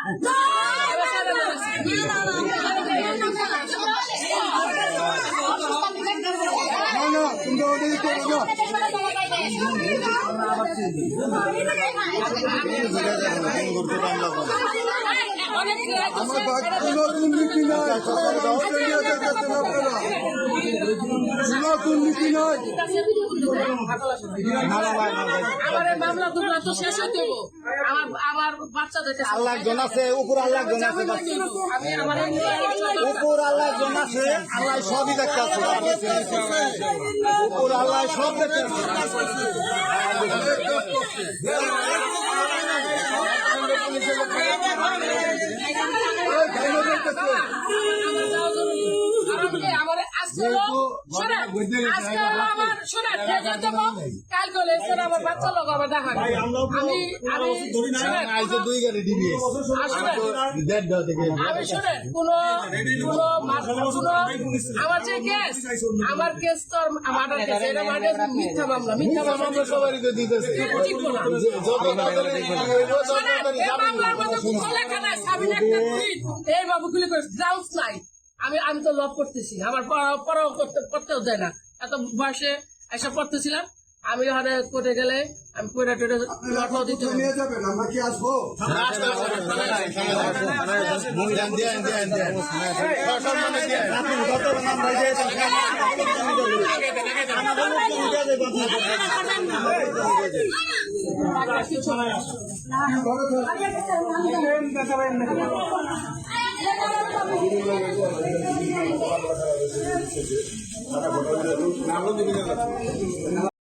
আমার নতুন নীতি নয়, নতুন নীতি নয়। আমার মামলা দুটো তো শেষ হয়ে দেবো। আমার বাচ্চাদেরকে আল্লাহ জন আছে, উপর আল্লাহ জন আছে, আমি আমার উপর আল্লাহ জন আছে, আল্লাহ সবই দেখতে আছে, উপর আল্লাহ সব দেখতে আছে। আমার বাচ্চা লোক আমার দেখা আমি শোনেন আমার যে কেস, আমার কেস তো মার্ডার কেস, এটা মিথ্যা মামলা, মিথ্যা মামলা সবারই তো দিতেছে এই বাবুগুলি গ্রাউন্ডস নাই। আমি তো লভ করতেছি, আমার পড়াও করতেও দেয় না। এত বয়সে এসব পড়তেছিলাম, আমি ওখানে কোর্টে গেলে আমি কোর্টে টোটে লটও দিতে নিয়ে যাবেন, আমরা কি আসবো?